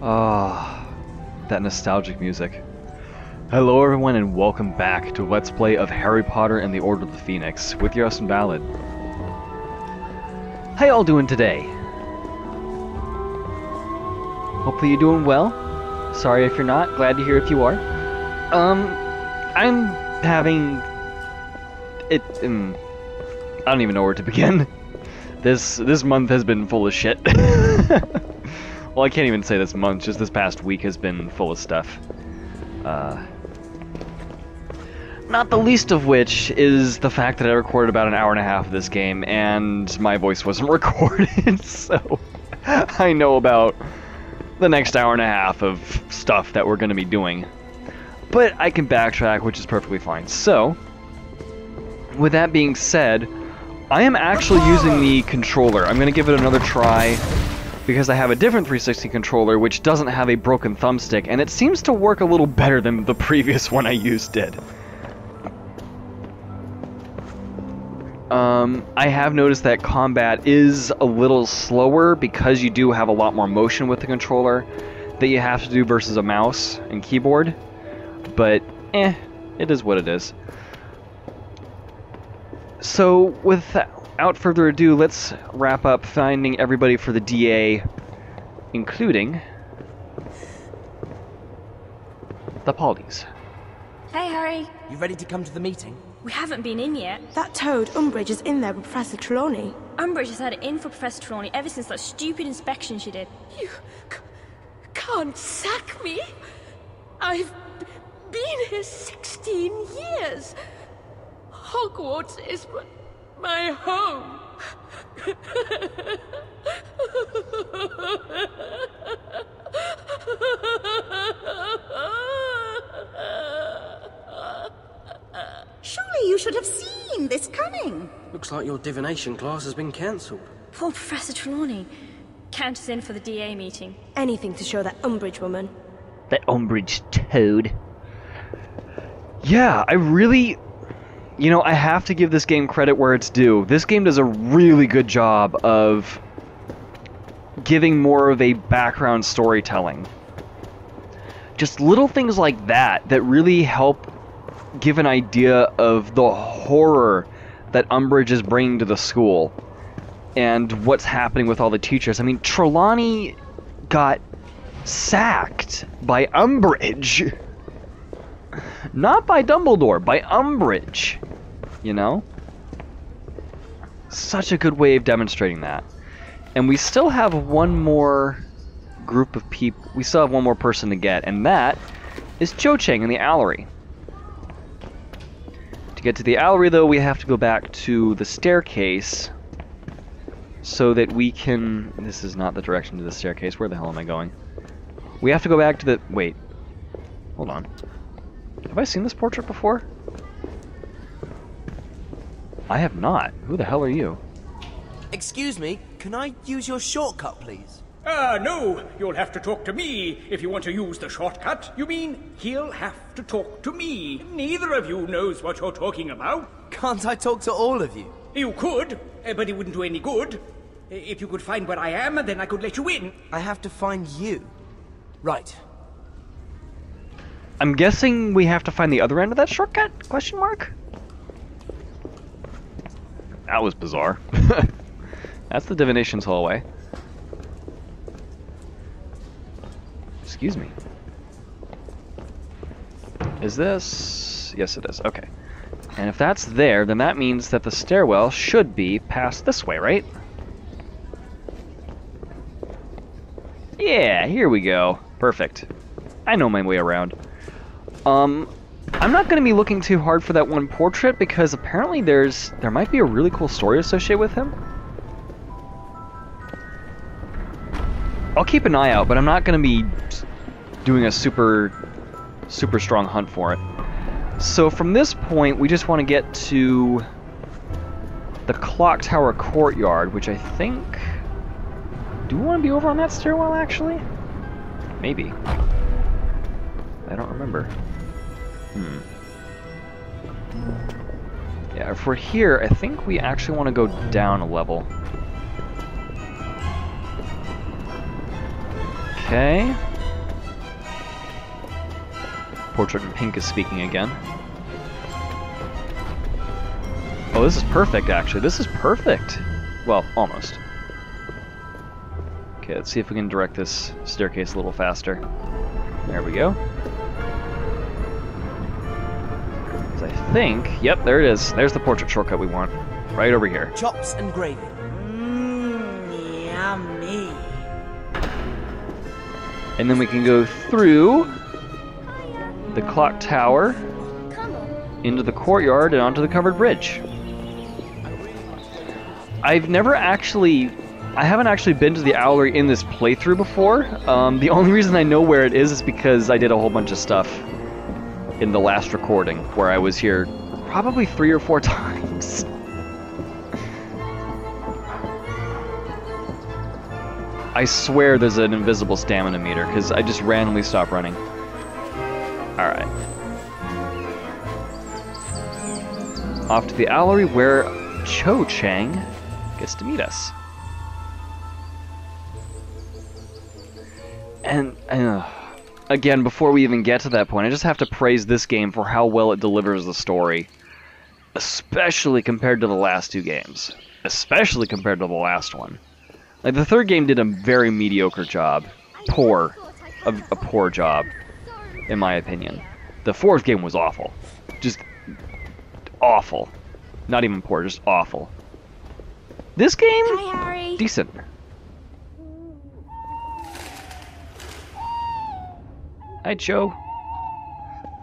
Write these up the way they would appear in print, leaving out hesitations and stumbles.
Ah, that nostalgic music. Hello everyone and welcome back to Let's Play of Harry Potter and the Order of the Phoenix with your Austin Ballad. How y'all doing today? Hopefully you're doing well. Sorry if you're not, glad to hear if you are. I'm having... I don't even know where to begin. This month has been full of shit. Well, I can't even say this month, just this past week has been full of stuff. Not the least of which is the fact that I recorded about an hour and a half of this game, and my voice wasn't recorded, so I know about the next hour and a half of stuff that we're going to be doing. But I can backtrack, which is perfectly fine. So, with that being said, I am actually using the controller. I'm going to give it another try, because I have a different 360 controller which doesn't have a broken thumbstick, and it seems to work a little better than the previous one I used did. I have noticed that combat is a little slower because you do have a lot more motion with the controller that you have to do versus a mouse and keyboard, but it is what it is. So without further ado, let's wrap up finding everybody for the DA, including the Pollys. Hey, Harry. You ready to come to the meeting? We haven't been in yet. That toad, Umbridge, is in there with Professor Trelawney. Umbridge has had it in for Professor Trelawney ever since that stupid inspection she did. You can't sack me. I've been here 16 years. Hogwarts is my home. Surely you should have seen this coming. Looks like your divination class has been cancelled. Poor Professor Trelawney. Count us in for the DA meeting. Anything to show that Umbridge woman. That Umbridge toad. Yeah, I really... You know, I have to give this game credit where it's due. This game does a really good job of giving more of a background storytelling. Just little things like that that really help give an idea of the horror that Umbridge is bringing to the school and what's happening with all the teachers. I mean, Trelawney got sacked by Umbridge. Not by Dumbledore, by Umbridge. You know? Such a good way of demonstrating that. And we still have one more group of people. We still have one more person to get, and that is Cho Chang in the Owlery. To get to the Owlery, though, we have to go back to the staircase so that we can... This is not the direction to the staircase. Where the hell am I going? We have to go back to the... Wait. Hold on. Have I seen this portrait before? I have not. Who the hell are you? Excuse me, can I use your shortcut, please? No, you'll have to talk to me if you want to use the shortcut. You mean he'll have to talk to me? Neither of you knows what you're talking about. Can't I talk to all of you? You could, but it wouldn't do any good. If you could find where I am, then I could let you in. I have to find you. Right. I'm guessing we have to find the other end of that shortcut? Question mark? That was bizarre. That's the Divinations hallway. Excuse me. Is this... Yes, it is. Okay. And if that's there, then that means that the stairwell should be past this way, right? Yeah, here we go. Perfect. I know my way around. I'm not going to be looking too hard for that one portrait because apparently there might be a really cool story associated with him. I'll keep an eye out, but I'm not going to be doing a super strong hunt for it. So from this point, we just want to get to the Clock Tower Courtyard, which I think... Do we want to be over on that stairwell, actually? Maybe. I don't remember. Yeah, if we're here, I think we actually want to go down a level. Okay. Portrait in Pink is speaking again. Oh, this is perfect, actually. This is perfect. Well, almost. Okay, let's see if we can direct this staircase a little faster. There we go. So I think... Yep, there it is. There's the portrait shortcut we want. Right over here. Chops and gravy. Mmm, yummy. And then we can go through the clock tower into the courtyard and onto the covered bridge. I haven't actually been to the Owlery in this playthrough before. The only reason I know where it is because I did a whole bunch of stuff in the last recording, where I was here probably 3 or 4 times. I swear there's an invisible stamina meter, because I just randomly stop running. Alright. Off to the Owlery, where Cho Chang gets to meet us. And again, before we even get to that point, I just have to praise this game for how well it delivers the story. Especially compared to the last 2 games. Especially compared to the last one. Like, the 3rd game did a very mediocre job. A poor job, in my opinion. The 4th game was awful. Just awful. Not even poor, just awful. This game? Hi, Harry. Decent. Hi, Joe.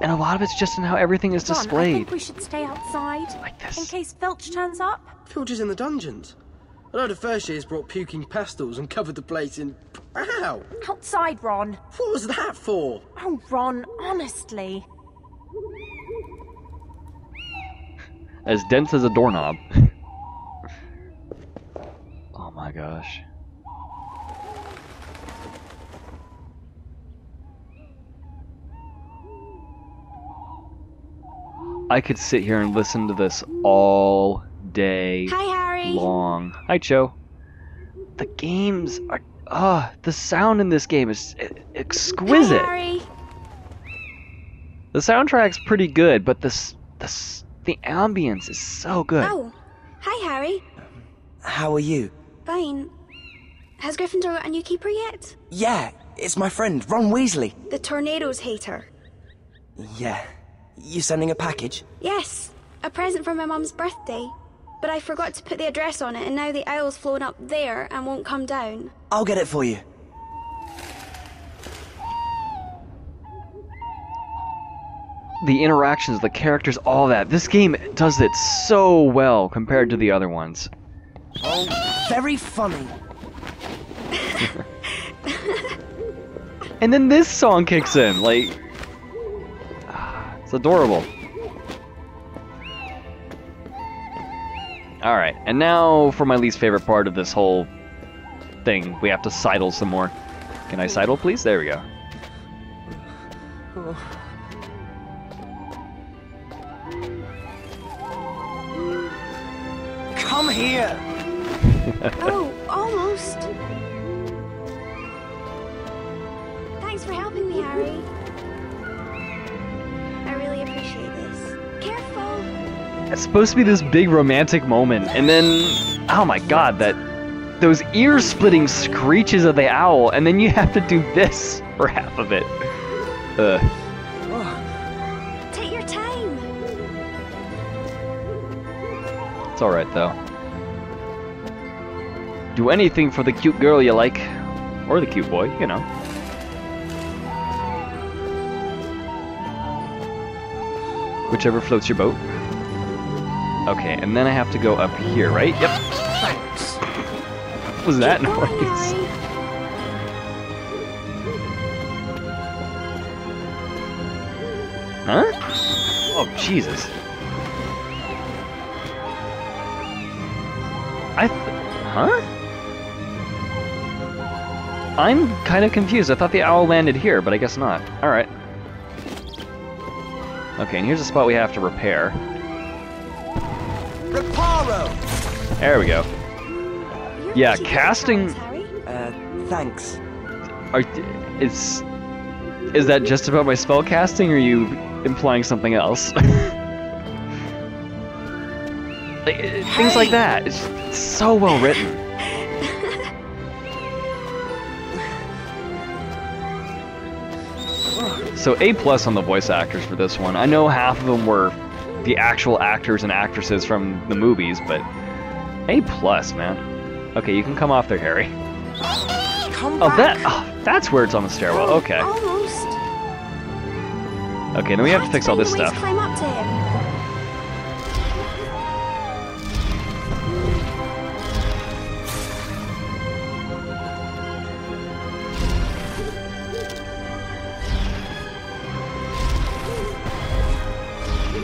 And a lot of it's just in how everything is Ron, I displayed. think we should stay outside. Like this. In case Filch turns up. Filch is in the dungeons. A load of first years brought puking pastels and covered the place in... Ow! Outside, Ron. What was that for? Oh, Ron, honestly. As dense as a doorknob. Oh my gosh. I could sit here and listen to this all day Hi, Harry. long. Hi, Cho. The games are... the sound in this game is exquisite. Hi, Harry. The soundtrack's pretty good, but the ambience is so good. Oh, hi, Harry. How are you? Fine. Has Gryffindor got a new keeper yet? Yeah, it's my friend, Ron Weasley. The Tornadoes hater. Yeah. You sending a package? Yes, a present for my mum's birthday. But I forgot to put the address on it, and now the owl's flown up there and won't come down. I'll get it for you. The interactions, the characters, all that. This game does it so well compared to the other ones. Oh, very funny. And then this song kicks in, like... It's adorable. Alright, and now for my least favorite part of this whole thing. We have to sidle some more. Can I sidle, please? There we go. Come here! Oh, almost. Thanks for helping me, Harry. I really appreciate this. Careful. It's supposed to be this big romantic moment, and then, oh my god, those ear-splitting screeches of the owl, and then you have to do this for half of it. Take your time. It's alright, though. Do anything for the cute girl you like. Or the cute boy, you know. Whichever floats your boat. Okay, and then I have to go up here, right? Yep. Thanks. What was that Keep going, noise? Harry. Huh? Oh, Jesus. Huh? I'm kind of confused. I thought the owl landed here, but I guess not. Alright. Okay, and here's a spot we have to repair. Reparo! There we go. You're Yeah, cute casting... little flowers, Harry. Thanks. It's... Is that just about my spell casting, or are you implying something else? Things like that. It's so well written. So A+ on the voice actors for this one. I know half of them were the actual actors and actresses from the movies, but A+, man. Okay, you can come off there, Harry. Come back. That's where it's on the stairwell. Okay. Almost. Okay, then we have to fix all this stuff. Climb up to him.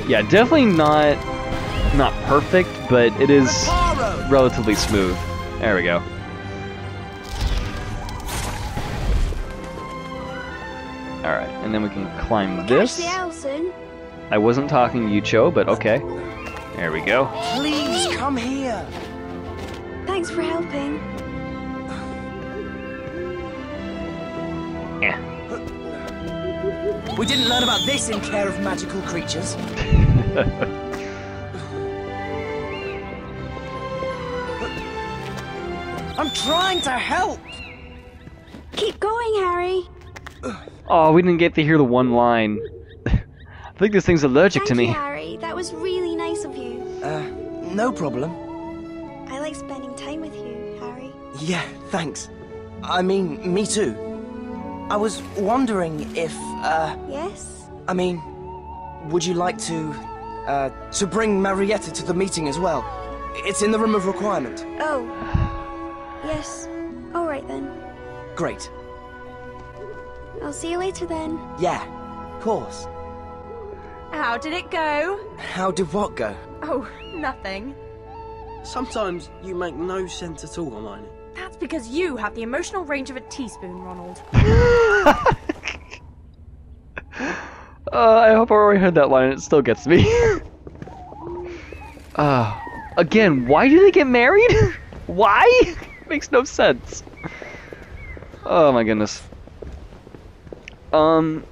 Yeah, definitely not perfect, but it is relatively smooth. There we go. Alright, and then we can climb this. Catch the owl soon. I wasn't talking to you, Cho, but okay. There we go. Please come here. Thanks for helping. Eh. We didn't learn about this in Care of Magical Creatures. I'm trying to help. Keep going, Harry. Oh, we didn't get to hear the one line. I think this thing's allergic Thank to me. you, Harry. That was really nice of you. No problem. I like spending time with you, Harry. Yeah, thanks. I mean, me too. I was wondering if, Yes? I mean, would you like to bring Marietta to the meeting as well? It's in the room of requirement. Oh. Yes. All right then. Great. I'll see you later then. Yeah, of course. How did it go? How did what go? Oh, nothing. Sometimes you make no sense at all, Hermione. That's because you have the emotional range of a teaspoon, Ronald. I hope I already heard that line. It still gets me. Again, why do they get married? Why? Makes no sense. Oh my goodness. I'm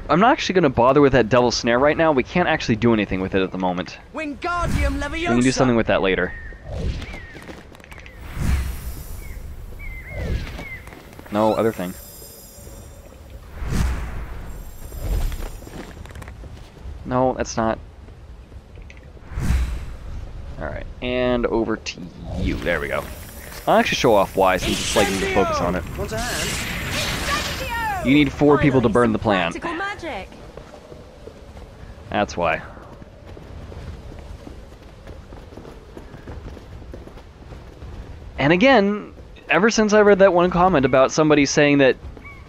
not actually gonna bother with that Devil's Snare right now. We can't actually do anything with it at the moment. Wingardium Leviosa! We can do something with that later. No, other thing. No, that's not. Alright, and over to you. There we go. I'll actually show off why, since it's like you to focus on it. Want a hand? You need 4 people to burn the plant. Practical magic. That's why. And again, ever since I read that one comment about somebody saying that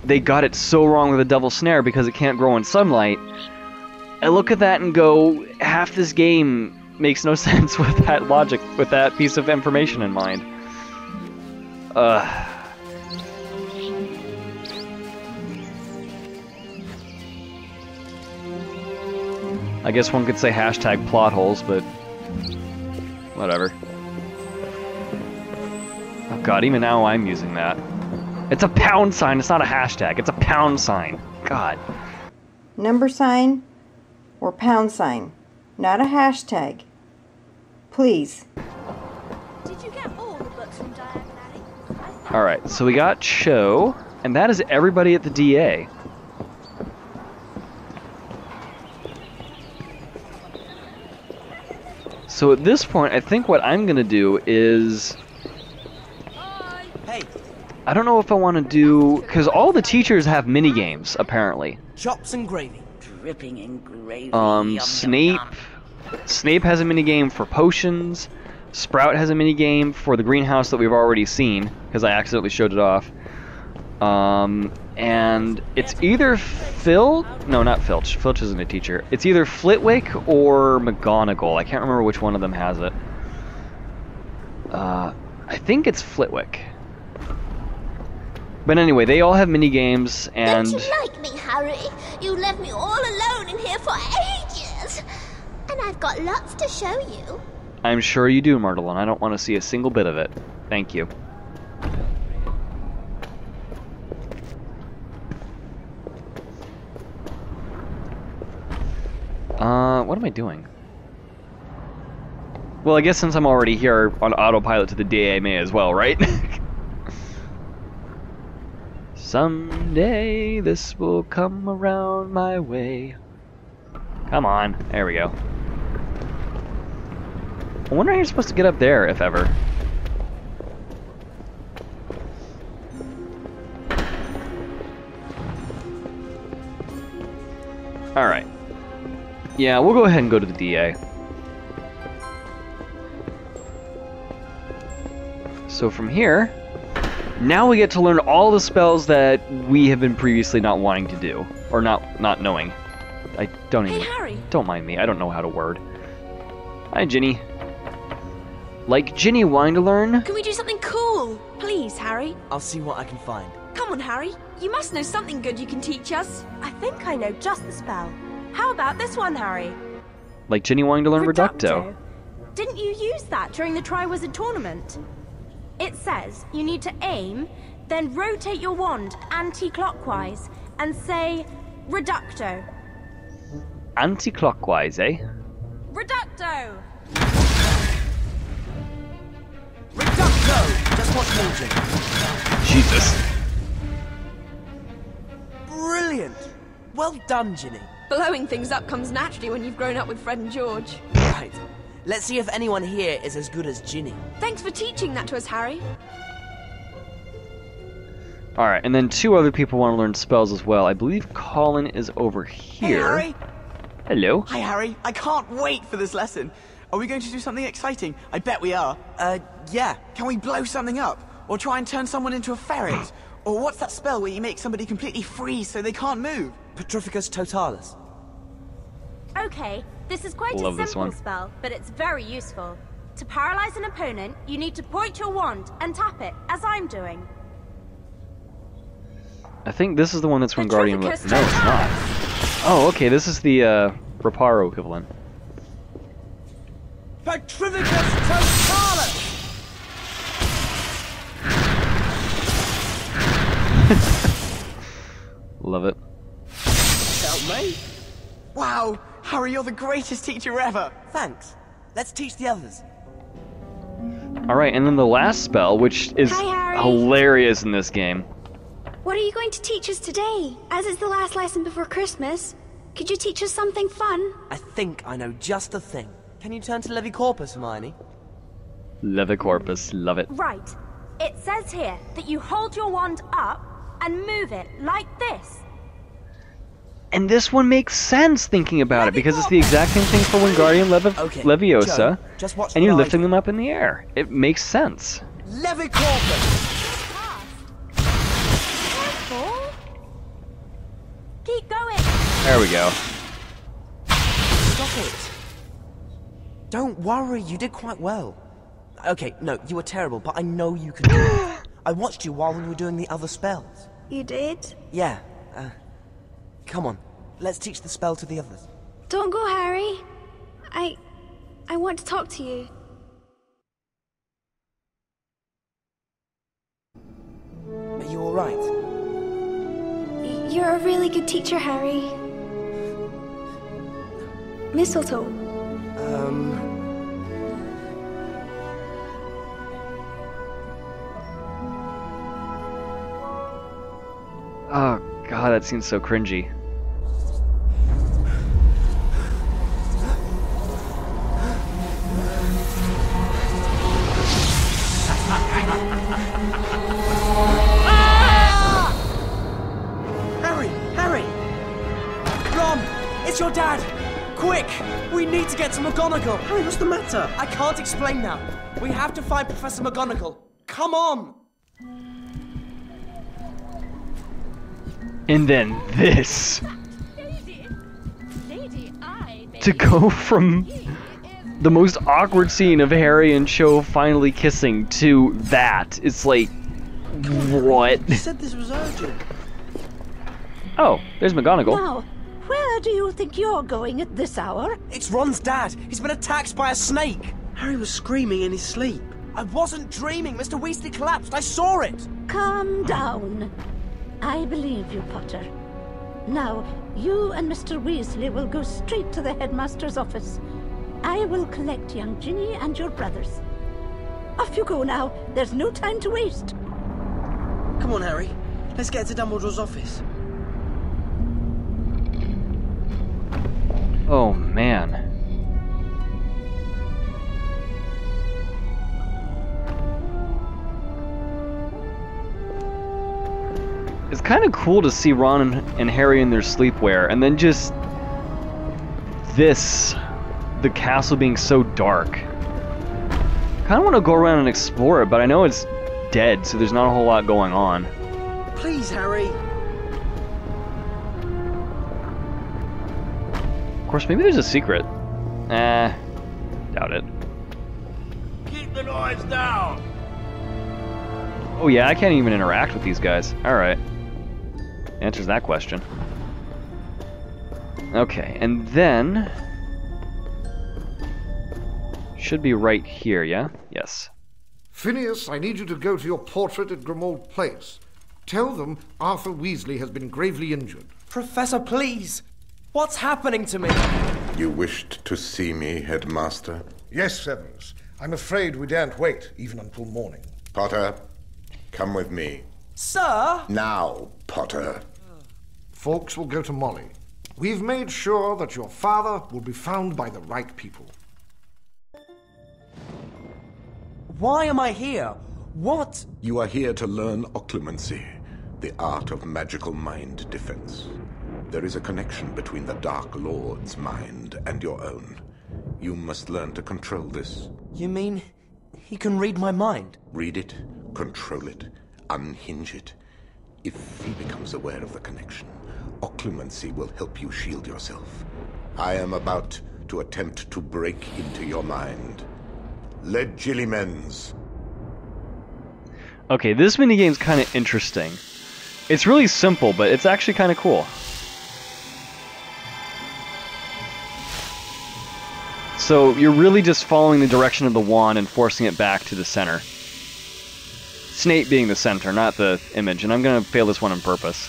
they got it so wrong with the Devil's Snare because it can't grow in sunlight, I look at that and go, half this game makes no sense with that logic, with that piece of information in mind. I guess one could say hashtag plot holes, but whatever. Oh god, even now I'm using that. It's a pound sign, it's not a hashtag, it's a pound sign. God. Number sign or pound sign, not a hashtag. Please. Did you get all the books from Diagon Alley? Alright, so we got Cho, and that is everybody at the DA. So at this point, I think what I'm gonna do is... Hey, I don't know if I want to do... because all the teachers have mini-games, apparently. chops and gravy. Dripping in gravy. Yum, yum, Snape... yum. Snape has a minigame for potions. Sprout has a minigame for the greenhouse that we've already seen, because I accidentally showed it off. And it's either Phil... no, not Filch. Filch isn't a teacher. It's either Flitwick or McGonagall. I can't remember which one of them has it. I think it's Flitwick. But anyway, they all have mini-games, and... Don't you like me, Harry? You left me all alone in here for ages. And I've got lots to show you. I'm sure you do, Myrtle, and I don't want to see a single bit of it. Thank you. What am I doing? Well, I guess since I'm already here on autopilot to the DA, I may as well, right? Someday this will come around my way. Come on. There we go. I wonder how you're supposed to get up there, if ever. Alright. Yeah, we'll go ahead and go to the DA. So from here, now we get to learn all the spells that we have been previously not wanting to do. Or not knowing. I don't even... Hey, Harry! Don't mind me, I don't know how to word. Hi, Ginny. Like Ginny wanting to learn? Can we do something cool? Please, Harry. I'll see what I can find. Come on, Harry. You must know something good you can teach us. I think I know just the spell. How about this one, Harry? Like Ginny wanting to learn Reducto. Didn't you use that during the Triwizard Tournament? It says you need to aim, then rotate your wand anti-clockwise and say Reducto. Anti-clockwise, eh? Reducto! Reducto! Just watch me, Ginny. Jesus. Brilliant! Well done, Ginny. Blowing things up comes naturally when you've grown up with Fred and George. Right. Let's see if anyone here is as good as Ginny. Thanks for teaching that to us, Harry. Alright, and then two other people want to learn spells as well. I believe Colin is over here. Hey, Harry! Hello. Hi, Harry. I can't wait for this lesson. Are we going to do something exciting? I bet we are. Yeah. Can we blow something up? Or try and turn someone into a ferret? Or what's that spell where you make somebody completely freeze so they can't move? Petrificus Totalis. Okay, this is quite Love a this one. simple spell, but it's very useful. To paralyze an opponent, you need to point your wand and tap it, as I'm doing. I think this is the one that's when Guardian... No, it's not. Oh, okay, this is the, Reparo equivalent. Petrificus Totalis! Love it. Help me? Wow, Harry, you're the greatest teacher ever. Thanks. Let's teach the others. Alright, and then the last spell, which is Hi, Harry. hilarious in this game. What are you going to teach us today? As it's the last lesson before Christmas, could you teach us something fun? I think I know just the thing. Can you turn to Levicorpus, Hermione? Levicorpus, love it. Right. It says here that you hold your wand up and move it like this. And this one makes sense thinking about it, because it's the exact same thing for Wingardium Leviosa, Joe, just watch and you're what I lifting do. them up in the air. It makes sense. Levicorpus! Careful. Keep going. There we go. Stop it! Don't worry, you did quite well. Okay, no, you were terrible, but I know you can do it. I watched you while we were doing the other spells. You did? Yeah, come on, let's teach the spell to the others. Don't go, Harry. I want to talk to you. Are you alright? You're a really good teacher, Harry. Mistletoe. Oh god, that seems so cringy. Harry! Harry! Ron! It's your dad! Quick! We need to get to McGonagall! Harry, what's the matter? I can't explain now. We have to find Professor McGonagall. Come on! And then this. To go from the most awkward scene of Harry and Cho finally kissing to that, it's like, what? You said this was urgent. Oh, there's McGonagall. Now, where do you think you're going at this hour? It's Ron's dad. He's been attacked by a snake. Harry was screaming in his sleep. I wasn't dreaming. Mr. Weasley collapsed. I saw it. Calm down. I believe you, Potter. Now, you and Mr. Weasley will go straight to the headmaster's office. I will collect young Ginny and your brothers. Off you go now. There's no time to waste. Come on, Harry. Let's get to Dumbledore's office. Oh, man. It's kind of cool to see Ron and Harry in their sleepwear, and then just the castle being so dark. Kind of want to go around and explore it, but I know it's dead, so there's not a whole lot going on. Please, Harry. Of course, maybe there's a secret. Doubt it. Keep the noise down! Oh yeah, I can't even interact with these guys. Alright. Answers that question. Okay, and then... should be right here, yeah? Yes. Phineas, I need you to go to your portrait at Grimmauld Place. Tell them Arthur Weasley has been gravely injured. Professor, please! What's happening to me? You wished to see me, Headmaster? Yes, Severus. I'm afraid we daren't wait, even until morning. Potter, come with me. Sir? Now, Potter. Fawkes will go to Molly. We've made sure that your father will be found by the right people. Why am I here? What? You are here to learn occlumency, the art of magical mind defense. There is a connection between the Dark Lord's mind and your own. You must learn to control this. You mean he can read my mind? Read it, control it, unhinge it. If he becomes aware of the connection, occlumency will help you shield yourself. I am about to attempt to break into your mind. Legilimens. Okay, this minigame's kind of interesting. It's really simple, but it's actually kind of cool. So you're really just following the direction of the wand and forcing it back to the center. Snape being the center, not the image, and I'm going to fail this one on purpose.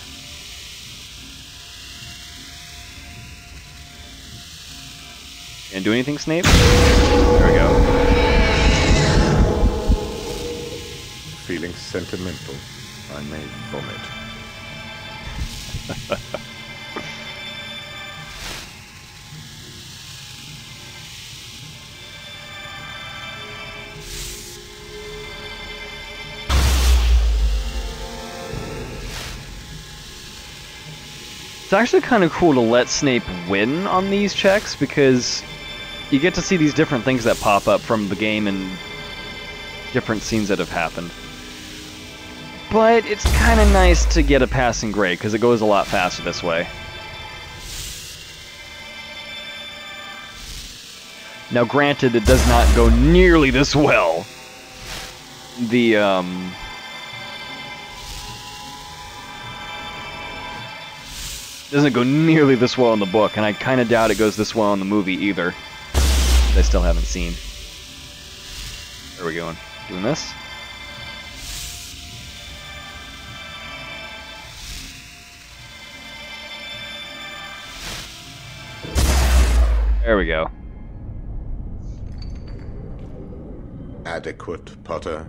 Can't do anything, Snape? There we go. Feeling sentimental, I may vomit. It's actually kind of cool to let Snape win on these checks, because you get to see these different things that pop up from the game and different scenes that have happened. But it's kind of nice to get a passing grade, because it goes a lot faster this way. Now granted, it does not go nearly this well. Doesn't go nearly this well in the book, and I kind of doubt it goes this well in the movie either. I still haven't seen. Where are we going? Doing this? There we go. Adequate, Potter.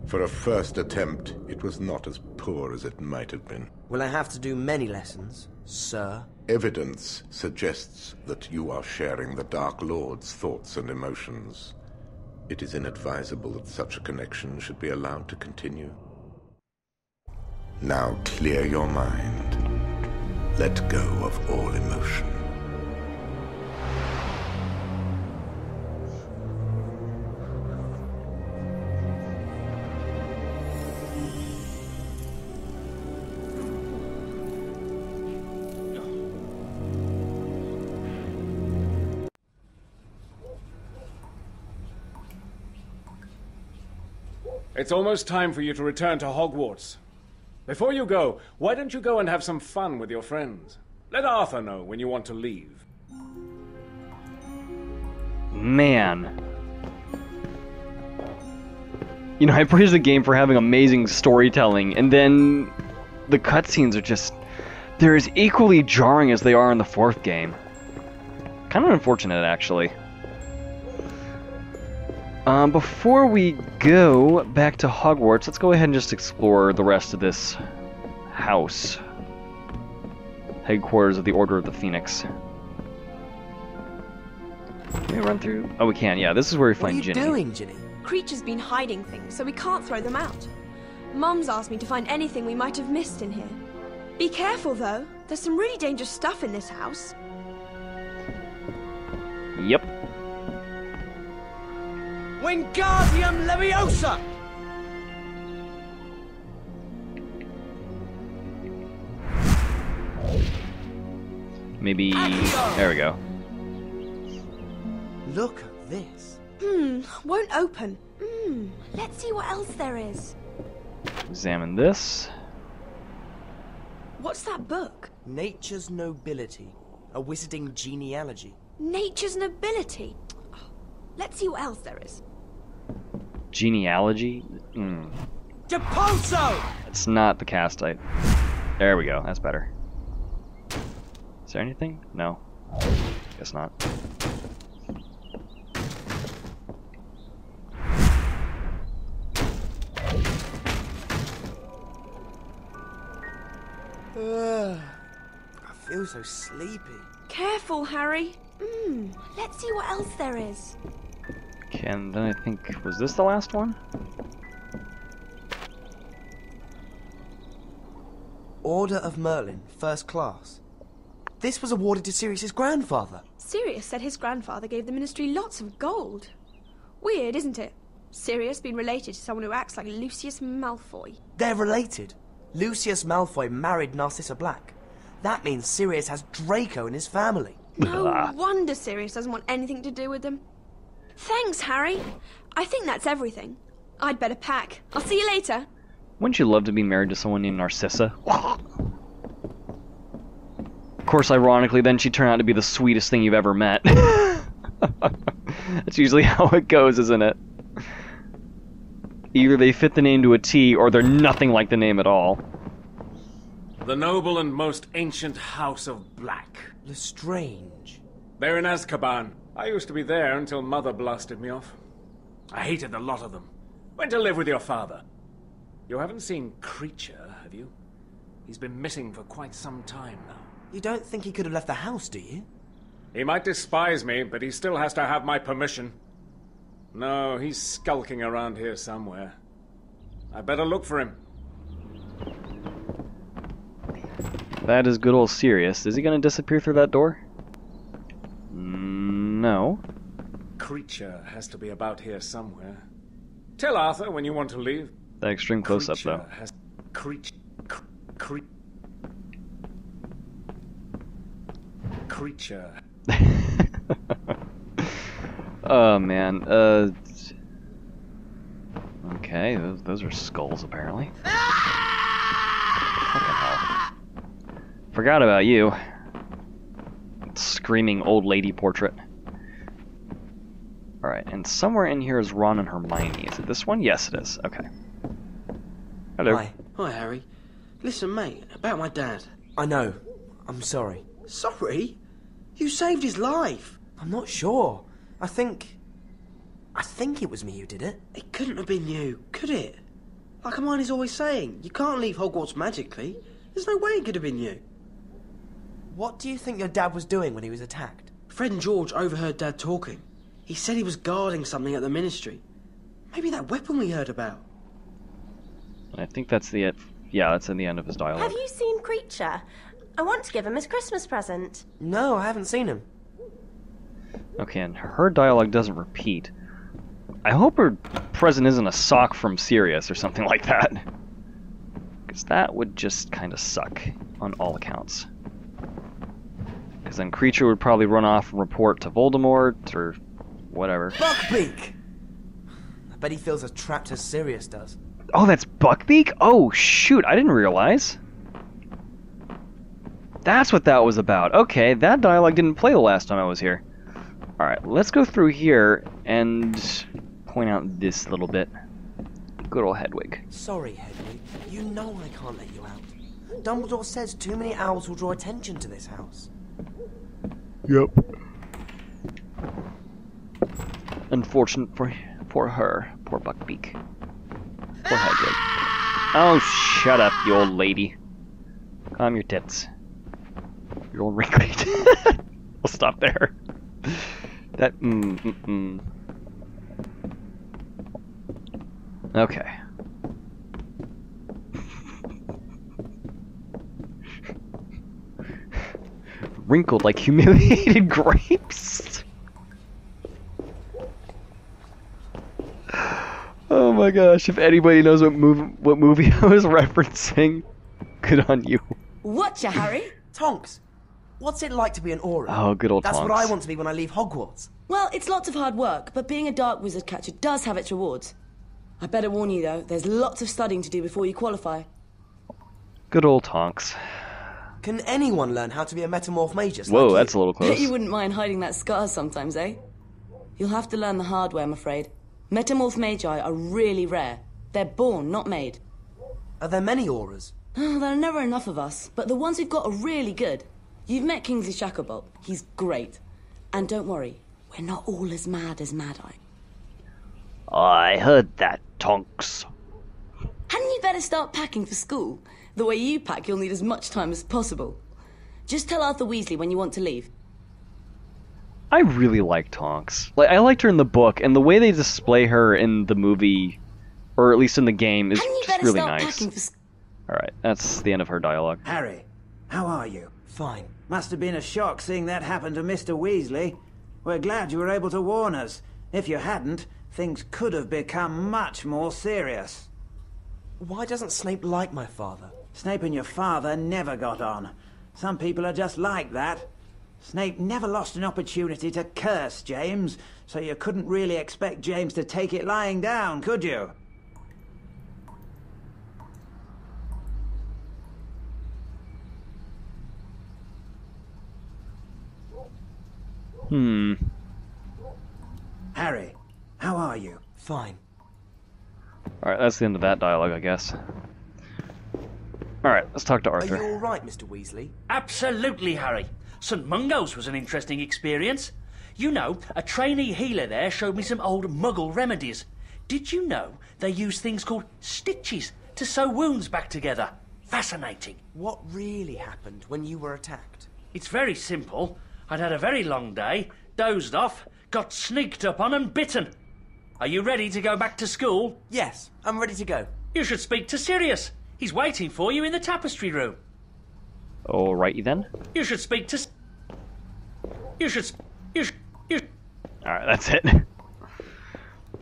For a first attempt, it was not as poor as it might have been. Will I have to do many lessons, sir? Evidence suggests that you are sharing the Dark Lord's thoughts and emotions. It is inadvisable that such a connection should be allowed to continue. Now clear your mind. Let go of all emotion. It's almost time for you to return to Hogwarts. Before you go, why don't you go and have some fun with your friends? Let Arthur know when you want to leave. Man. You know, I praise the game for having amazing storytelling, and then the cutscenes are just... they're as equally jarring as they are in the 4th game. Kind of unfortunate, actually. Before we go back to Hogwarts, let's go ahead and just explore the rest of this house. Headquarters of the Order of the Phoenix. Can we run through? Oh, we can, yeah. This is where we find Ginny. What are you doing, Ginny? Creature's been hiding things, so we can't throw them out. Mum's asked me to find anything we might have missed in here. Be careful, though. There's some really dangerous stuff in this house. Yep. Wingardium Leviosa! Maybe... There we go. Look at this. Won't open. Let's see what else there is. Examine this. What's that book? Nature's Nobility. A wizarding genealogy. Nature's Nobility. Let's see what else there is. Genealogy? Depulso! It's not the castite. There we go, that's better. Is there anything? No. Guess not. I feel so sleepy. Careful, Harry. Let's see what else there is. Okay, and then I think... Was this the last one? Order of Merlin, first class. This was awarded to Sirius's grandfather. Sirius said his grandfather gave the Ministry lots of gold. Weird, isn't it? Sirius being related to someone who acts like Lucius Malfoy. They're related. Lucius Malfoy married Narcissa Black. That means Sirius has Draco in his family. No wonder Sirius doesn't want anything to do with them. Thanks, Harry. I think that's everything. I'd better pack. I'll see you later. Wouldn't you love to be married to someone named Narcissa? Of course, ironically, then she'd turn out to be the sweetest thing you've ever met. That's usually how it goes, isn't it? Either they fit the name to a T, or they're nothing like the name at all. The noble and most ancient House of Black. Lestrange. They're in Azkaban. I used to be there until Mother blasted me off. I hated the lot of them. Went to live with your father. You haven't seen Creature, have you? He's been missing for quite some time now. You don't think he could have left the house, do you? He might despise me, but he still has to have my permission. No, he's skulking around here somewhere. I better look for him. That is good old Sirius. Is he going to disappear through that door? No. Creature has to be about here somewhere. Tell Arthur when you want to leave. That extreme close-up, though. Creature. Oh, man. Okay, those are skulls, apparently. What the hell? Forgot about you. Screaming old lady portrait. Alright, and somewhere in here is Ron and Hermione. Is it this one? Yes, it is. Okay. Hello. Hi. Hi, Harry. Listen, mate, about my dad. I know. I'm sorry. Sorry? You saved his life. I'm not sure. I think it was me who did it. It couldn't have been you, could it? Like Hermione's always saying, you can't leave Hogwarts magically. There's no way it could have been you. What do you think your dad was doing when he was attacked? Fred and George overheard Dad talking. He said he was guarding something at the Ministry. Maybe that weapon we heard about. I think that's the it. Yeah, that's in the end of his dialogue. Have you seen Creature? I want to give him his Christmas present. No, I haven't seen him. Okay, and her dialogue doesn't repeat. I hope her present isn't a sock from Sirius or something like that. Because that would just kind of suck on all accounts. Because then Creature would probably run off and report to Voldemort or whatever. Buckbeak! I bet he feels as trapped as Sirius does. Oh, that's Buckbeak? Oh, shoot, I didn't realize. That's what that was about. Okay, that dialogue didn't play the last time I was here. Alright, let's go through here and point out this little bit. Good old Hedwig. Sorry, Hedwig. You know I can't let you out. Dumbledore says too many owls will draw attention to this house. Yep. Unfortunate for her. Poor Buckbeak. Poor Hagrid. Oh, shut up, you old lady. Calm your tits. You're all wrinkly. We'll stop there. That, Okay. Wrinkled like humiliated grapes. Oh my gosh, if anybody knows what movie I was referencing, good on you. Whatcha, Harry? Tonks, what's it like to be an Auror? Oh, good old That's Tonks. what I want to be when I leave Hogwarts. Well, it's lots of hard work, but being a dark wizard catcher does have its rewards. I better warn you, though, there's lots of studying to do before you qualify. Good old Tonks. Can anyone learn how to be a metamorph mage just Whoa, like that's you? a little close. You wouldn't mind hiding that scar sometimes, eh? You'll have to learn the hard way, I'm afraid. Metamorph magi are really rare. They're born, not made. Are there many Aurors? Oh, there are never enough of us, but the ones we've got are really good. You've met Kingsley Shacklebolt. He's great. And don't worry, we're not all as mad as Mad-Eye. I heard that, Tonks. Hadn't you better start packing for school? The way you pack, you'll need as much time as possible. Just tell Arthur Weasley when you want to leave. I really like Tonks. Like, I liked her in the book, and the way they display her in the movie, or at least in the game, is just really nice. Alright, that's the end of her dialogue. Harry, how are you? Fine. Must have been a shock seeing that happen to Mr. Weasley. We're glad you were able to warn us. If you hadn't, things could have become much more serious. Why doesn't Snape like my father? Snape and your father never got on. Some people are just like that. Snape never lost an opportunity to curse James, so you couldn't really expect James to take it lying down, could you? Harry, how are you? Fine. Alright, that's the end of that dialogue, I guess. Alright, let's talk to Arthur. Are you all right, Mr. Weasley? Absolutely, Harry. St. Mungo's was an interesting experience. You know, a trainee healer there showed me some old Muggle remedies. Did you know they use things called stitches to sew wounds back together? Fascinating. What really happened when you were attacked? It's very simple. I'd had a very long day, dozed off, got sneaked up on and bitten. Are you ready to go back to school? Yes, I'm ready to go. You should speak to Sirius. He's waiting for you in the tapestry room. Alrighty then. You should speak to... Alright, that's it.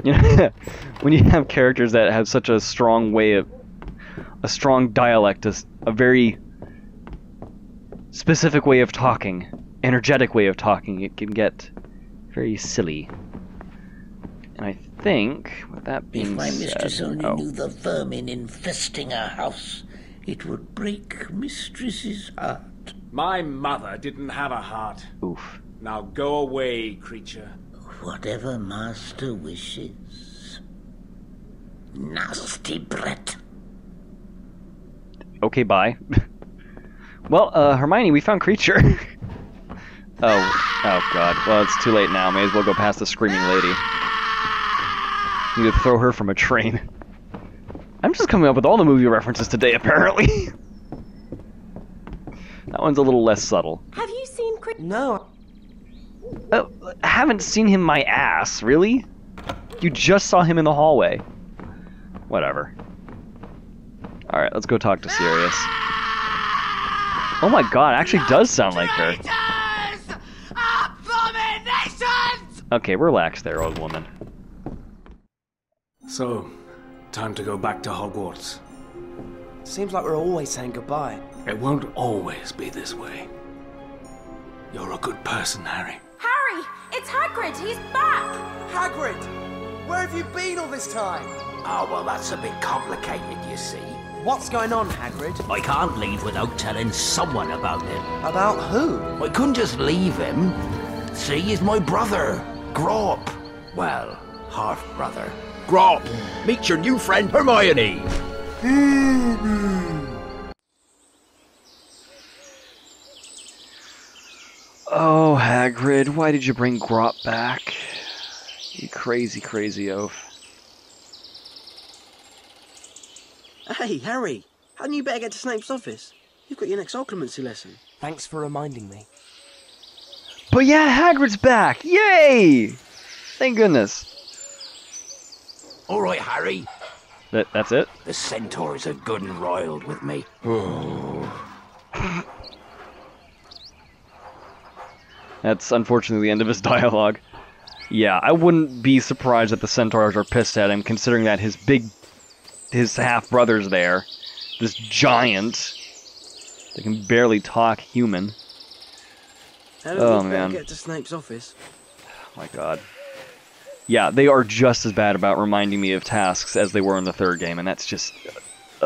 You know, when you have characters that have such a strong way of... a strong dialect, a very specific way of talking, energetic way of talking, it can get very silly. And I think, with that being If my said... mistress only knew the vermin infesting our house, it would break Mistress's heart. My mother didn't have a heart. Oof. Now go away, creature. Whatever master wishes. Nasty brat. Okay, bye. Well, Hermione, we found Creature. Oh god. Well, it's too late now. May as well go past the screaming lady. Need to throw her from a train. I'm just coming up with all the movie references today, apparently. That one's a little less subtle. Have you seen No. I haven't seen him my ass, really? You just saw him in the hallway. Whatever. Alright, let's go talk to Sirius. Oh my god, it actually does sound like her. Okay, relax there, old woman. So, time to go back to Hogwarts. Seems like we're always saying goodbye. It won't always be this way. You're a good person, Harry. Harry! It's Hagrid! He's back! Hagrid! Where have you been all this time? Oh, well, that's a bit complicated, you see. What's going on, Hagrid? I can't leave without telling someone about him. About who? I couldn't just leave him. See, he's my brother, Grop. Well, half-brother. Grop, meet your new friend Hermione. Hagrid, why did you bring Grop back? You crazy, crazy oaf. Hey, Harry, hadn't you better get to Snape's office? You've got your next occlumency lesson. Thanks for reminding me. But yeah, Hagrid's back! Yay! Thank goodness. All right, Harry. That's it? The centaurs are good and riled with me. That's unfortunately the end of his dialogue. Yeah, I wouldn't be surprised that the centaurs are pissed at him, considering that his half-brother's there. This giant. They can barely talk human. How do we better get to Snape's office? Oh my god. Yeah, they are just as bad about reminding me of tasks as they were in the third game, and that's just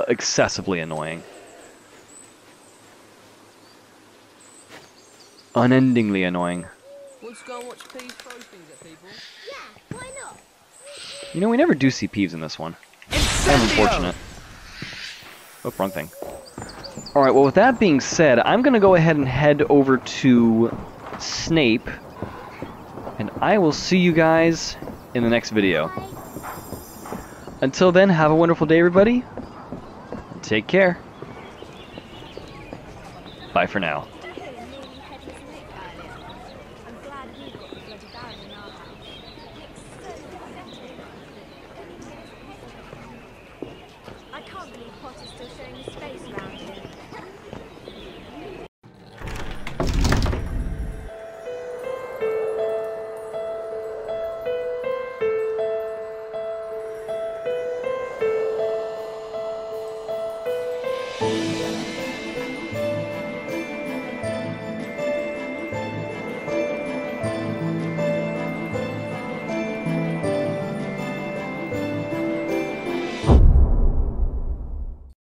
excessively annoying. Unendingly annoying. Let's go and watch Peeves throw things at people. Yeah, why not? You know, we never do see Peeves in this one. Kind of unfortunate. Oh, wrong thing. Alright, well with that being said, I'm going to go ahead and head over to Snape, and I will see you guys in the next video. Until then, have a wonderful day, everybody. Take care. Bye for now. I can't believe Potter's still showing his face around here. Thank you.